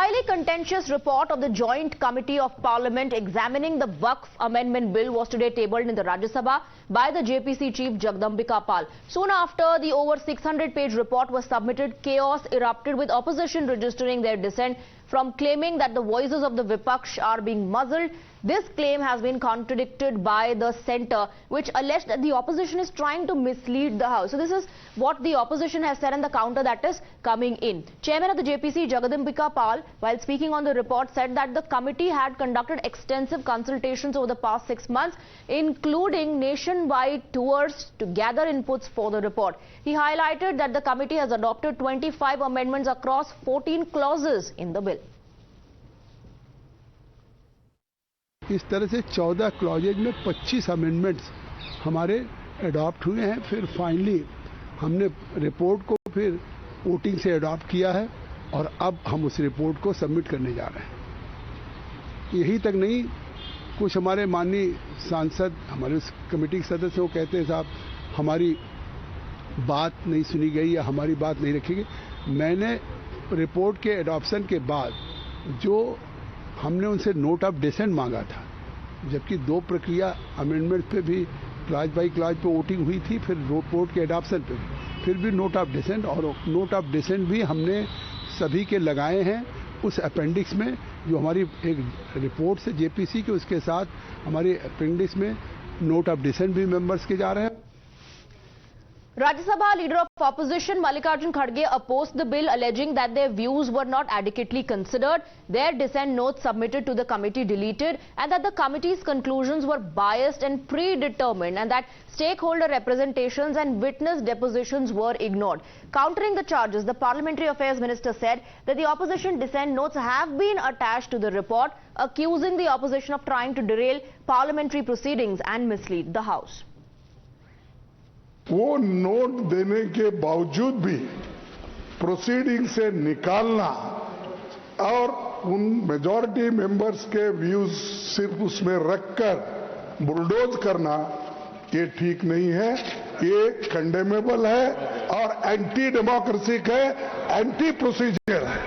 highly contentious report of the Joint Committee of Parliament examining the Waqf Amendment Bill was today tabled in the Rajya Sabha by the JPC Chief Jagdambika Pal. Soon after the over 600-page report was submitted, chaos erupted with opposition registering their dissent from claiming that the voices of the Vipaksh are being muzzled. This claim has been contradicted by the centre, which alleged that the opposition is trying to mislead the House. So this is what the opposition has said and the counter that is coming in. Chairman of the JPC, Jagdambika Pal, while speaking on the report, said that the committee had conducted extensive consultations over the past 6 months, including nationwide tours to gather inputs for the report. He highlighted that the committee has adopted 25 amendments across 14 clauses in the bill. इस तरह से 14 clauses में 25 amendments हमारे adopt हुए हैं। फिर finally हमने report को फिर वोटिंग से अडॉप्ट किया है और अब हम उस रिपोर्ट को सबमिट करने जा रहे हैं। यही तक नहीं, कुछ हमारे माननीय सांसद, हमारे उस कमेटी के सदस्य वो कहते हैं साहब हमारी बात नहीं सुनी गई या हमारी बात नहीं रखी गई। मैंने रिपोर्ट के एडॉप्शन के बाद जो हमने उनसे नोट ऑफ डिसेंट मांगा था, जबकि 2 प्रक्रिया अमेंडमेंट पे भी क्लॉज बाई क्लॉज पे वोटिंग हुई थी, फिर रिपोर्ट के एडॉप्शन पे फिर भी नोट ऑफ डिसेंट, और नोट ऑफ डिसेंट भी हमने सभी के लगाए हैं उस अपेंडिक्स में जो हमारी एक रिपोर्ट से जेपीसी के, उसके साथ हमारे अपेंडिक्स में नोट ऑफ डिसेंट भी मेंबर्स के जा रहे हैं। Rajya Sabha Leader of Opposition Mallikarjun Kharge opposed the bill, alleging that their views were not adequately considered, their dissent notes submitted to the committee deleted, and that the committee's conclusions were biased and predetermined, and that stakeholder representations and witness depositions were ignored. Countering the charges, the Parliamentary Affairs Minister said that the opposition dissent notes have been attached to the report, accusing the opposition of trying to derail parliamentary proceedings and mislead the House. वो note देने के बावजूद भी proceeding से निकालना और उन majority members के व्यूज सिर्फ उसमें रखकर बुलडोज करना, ये ठीक नहीं है, ये कंडेमेबल है और एंटी डेमोक्रेसिक है, एंटी प्रोसीजर है,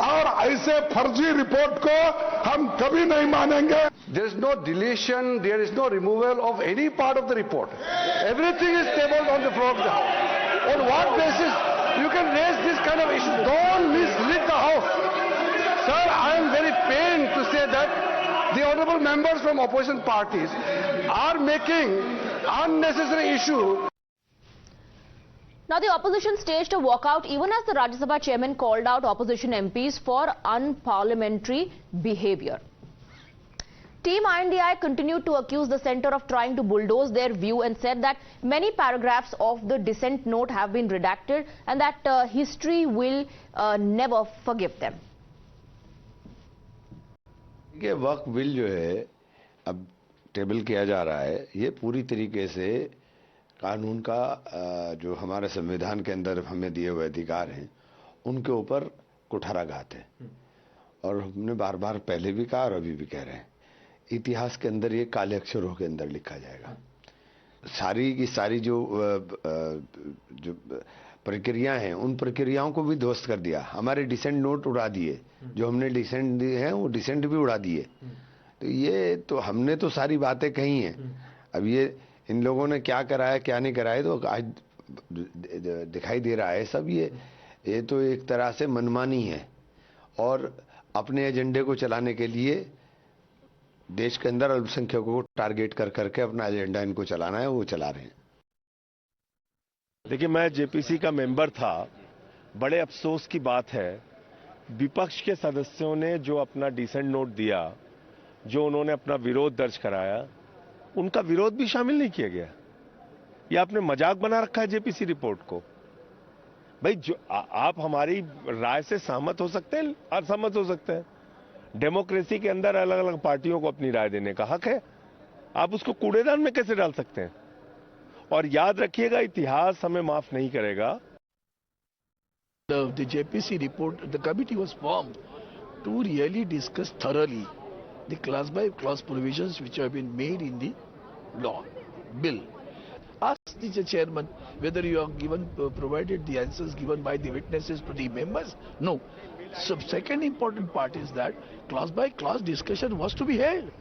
और ऐसे फर्जी रिपोर्ट को हम कभी नहीं मानेंगे। There is no deletion, there is no removal of any part of the report. Everything is tabled on the floor of the House. On what basis you can raise this kind of issue? Don't mislead the House. Sir, I am very pained to say that the honorable members from opposition parties are making unnecessary issue. Now, the opposition staged a walkout even as the Rajya Sabha chairman called out opposition MPs for unparliamentary behavior. Team INDI continued to accuse the centre of trying to bulldoze their view and said that many paragraphs of the dissent note have been redacted and that history will never forgive them. ये वक्फ bill जो है अब table किया जा रहा है, ये पूरी तरीके से कानून का जो हमारे संविधान के अंदर हमें दिए हुए अधिकार हैं उनके ऊपर कुठाराघात है। और हमने बार बार पहले भी कहा और अभी भी कह रहे हैं, इतिहास के अंदर ये काले अक्षरों के अंदर लिखा जाएगा। सारी की सारी जो प्रक्रिया हैं उन प्रक्रियाओं को भी ध्वस्त कर दिया। हमारे डिसेंट नोट उड़ा दिए, जो हमने डिसेंट दिए हैं वो डिसेंट भी उड़ा दिए। तो ये तो हमने तो सारी बातें कही हैं, अब ये इन लोगों ने क्या कराया क्या नहीं कराया तो आज दिखाई दे रहा है सब। ये तो एक तरह से मनमानी है और अपने एजेंडे को चलाने के लिए देश के अंदर अल्पसंख्यकों को टारगेट कर करके अपना एजेंडा इनको चलाना है, वो चला रहे हैं। देखिए, मैं जेपीसी का मेंबर था। बड़े अफसोस की बात है, विपक्ष के सदस्यों ने जो अपना डिसेंट नोट दिया, जो उन्होंने अपना विरोध दर्ज कराया, उनका विरोध भी शामिल नहीं किया गया। ये आपने मजाक बना रखा है जेपीसी रिपोर्ट को। भाई, जो आप हमारी राय से सहमत हो सकते हैं, असहमत हो सकते हैं। डेमोक्रेसी के अंदर अलग अलग पार्टियों को अपनी राय देने का हक है। आप उसको कूड़ेदान में कैसे डाल सकते हैं? और याद रखिएगा, इतिहास हमें माफ नहीं करेगा। The JPC report, the committee was formed to really discuss thoroughly the clause by clause provisions which have been made in the law, bill. Ask the chairman whether you have given provided the answers given by the witnesses to the members. No. So second important part is that class by class discussion was to be held.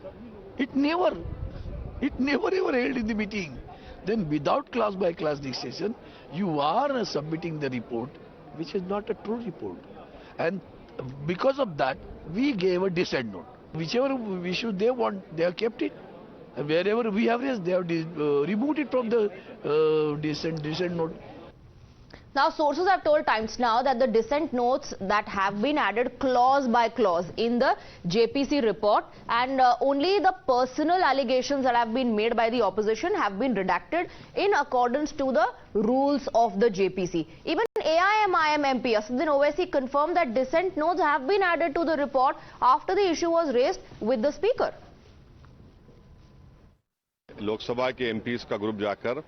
It never ever held in the meeting. Then without class by class discussion, you are submitting the report, which is not a true report. And because of that, we gave a dissent note. Whichever issue they want, they have kept it. Wherever we have raised, they have removed it from the dissent note. Now, sources have told Times Now that the dissent notes that have been added clause by clause in the JPC report, and only the personal allegations that have been made by the opposition have been redacted in accordance to the rules of the JPC. Even AIM-IM MP Asaduddin Owaisi confirmed that dissent notes have been added to the report after the issue was raised with the Speaker. Lok Sabha के MPs का group जाकर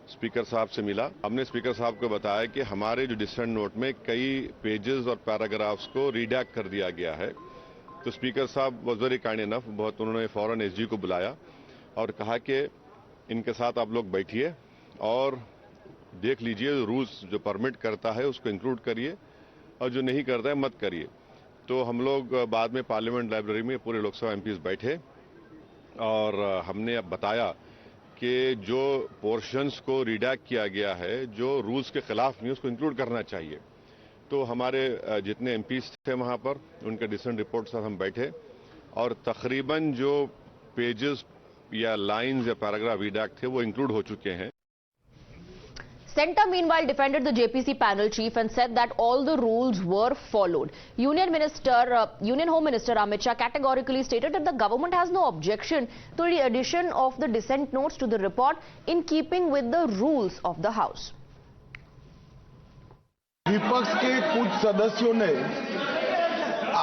speaker साहब से मिला। हमने speaker साहब को बताया कि हमारे जो डिसेंट नोट में कई पेजेस और पैराग्राफ्स को रीडैक्ट कर दिया गया है। तो स्पीकर साहब वाज वेरी काइंड इनफ, बहुत उन्होंने फौरन एसजी को बुलाया और कहा कि इनके साथ आप लोग बैठिए और देख लीजिए, रूल्स जो परमिट करता है उसको इंक्लूड करिए और जो नहीं करता है मत करिए। तो हम लोग बाद में पार्लियामेंट लाइब्रेरी में पूरे लोकसभा एमपीज बैठे और हमने अब बताया कि जो पोर्शंस को रिडैक्ट किया गया है, जो रूल्स के खिलाफ नहीं, उसको इंक्लूड करना चाहिए। तो हमारे जितने एमपीज थे वहां पर, उनके डिसेंट रिपोर्ट साथ हम बैठे और तकरीबन जो पेजेस या लाइंस या पैराग्राफ रिडैक्ट थे वो इंक्लूड हो चुके हैं। Centre meanwhile defended the JPC panel chief and said that all the rules were followed. Union Home Minister Amit Shah categorically stated that the government has no objection to the addition of the dissent notes to the report in keeping with the rules of the House. विपक्ष के कुछ सदस्यों ने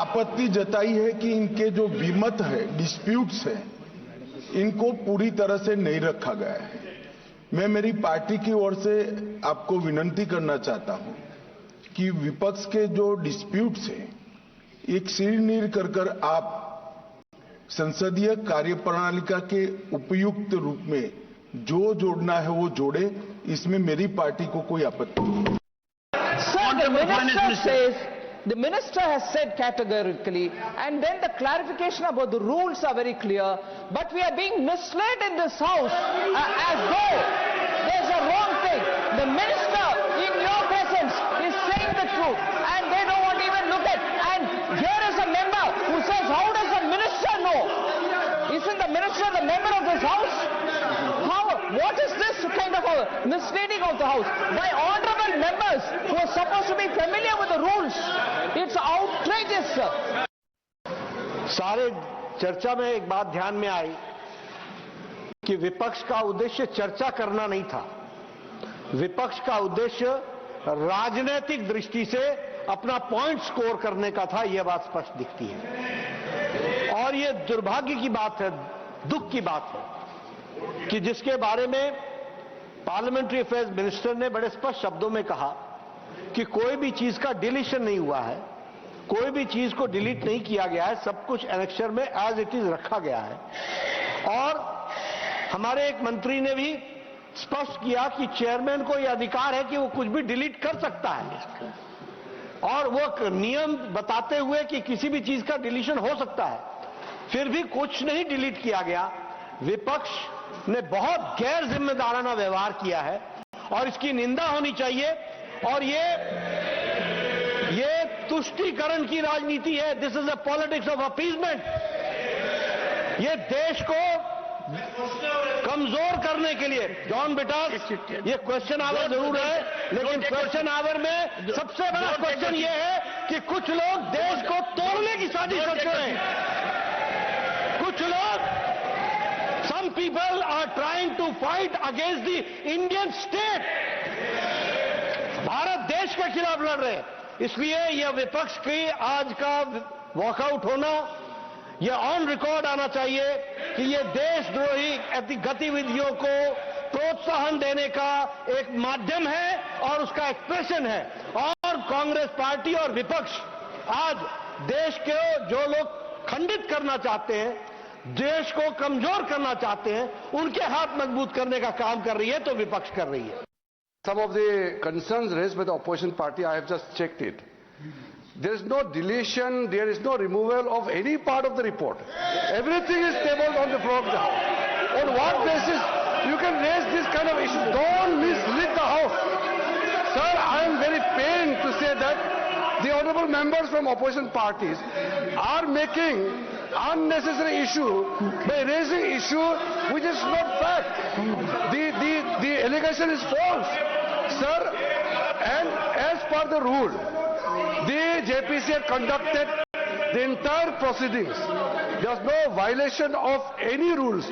आपत्ति जताई है कि इनके जो विमत है, डिस्प्यूट्स है, इनको पूरी तरह से नहीं रखा गया है। मैं मेरी पार्टी की ओर से आपको विनती करना चाहता हूं कि विपक्ष के जो डिस्प्यूट्स हैं, एक सिरनीर कर आप संसदीय कार्यप्रणालिका के उपयुक्त रूप में जो जोड़ना है वो जोड़े। इसमें मेरी पार्टी को कोई आपत्ति नहीं। The minister has said categorically, and then the clarification about the rules are very clear, but we are being misled in this house as though there's a wrong thing. The minister in your presence is saying the truth, and they don't want to even look at. And here is a member who says, how does the minister know? Isn't the minister the member of this house? What is this kind of a misleading of the house by honorable members who are supposed to be familiar with the rules? It's outrageous, sir. सारे चर्चा में एक बात ध्यान में आई कि विपक्ष का उद्देश्य चर्चा करना नहीं था। विपक्ष का उद्देश्य राजनीतिक दृष्टि से अपना पॉइंट स्कोर करने का था, यह बात स्पष्ट दिखती है। और यह दुर्भाग्य की बात है, दुख की बात है कि जिसके बारे में पार्लियामेंट्री अफेयर्स मिनिस्टर ने बड़े स्पष्ट शब्दों में कहा कि कोई भी चीज का डिलीशन नहीं हुआ है, कोई भी चीज को डिलीट नहीं किया गया है, सब कुछ एनेक्सर में एज इट इज रखा गया है। और हमारे एक मंत्री ने भी स्पष्ट किया कि चेयरमैन को यह अधिकार है कि वो कुछ भी डिलीट कर सकता है, और वो नियम बताते हुए कि किसी भी चीज का डिलीशन हो सकता है, फिर भी कुछ नहीं डिलीट किया गया। विपक्ष ने बहुत गैर जिम्मेदाराना व्यवहार किया है और इसकी निंदा होनी चाहिए। और ये तुष्टीकरण की राजनीति है। This is a politics of appeasement. ये देश को कमजोर करने के लिए, जॉन बेटा, ये क्वेश्चन आवर जरूर है, लेकिन क्वेश्चन आवर में सबसे बड़ा क्वेश्चन ये है कि कुछ लोग देश को तोड़ने की साजिश करते हैं। कुछ लोग, some people are trying to fight against the Indian state. Bharat देश के खिलाफ लड़ रहे हैं। इसलिए यह विपक्ष की आज का वॉकआउट होना, यह ऑन रिकॉर्ड आना चाहिए कि यह देशद्रोही गतिविधियों को प्रोत्साहन देने का एक माध्यम है और उसका एक्सप्रेशन है। और कांग्रेस पार्टी और विपक्ष आज देश के जो लोग खंडित करना चाहते हैं, देश को कमजोर करना चाहते हैं, उनके हाथ मजबूत करने का काम कर रही है, तो विपक्ष कर रही है। Some of the concerns raised by the opposition party, I have just checked it. There is no deletion, there is no removal of any part of the report. Everything is tabled on the floor of the House. On what basis you can raise this kind of issue? Don't mislead the House. Sir, I am very pained to say that the honorable members from opposition parties are making unnecessary issue by raising issue which is not fact. The allegation is false, sir, and as per the rule, the JPC had conducted the entire proceedings. There was no violation of any rules.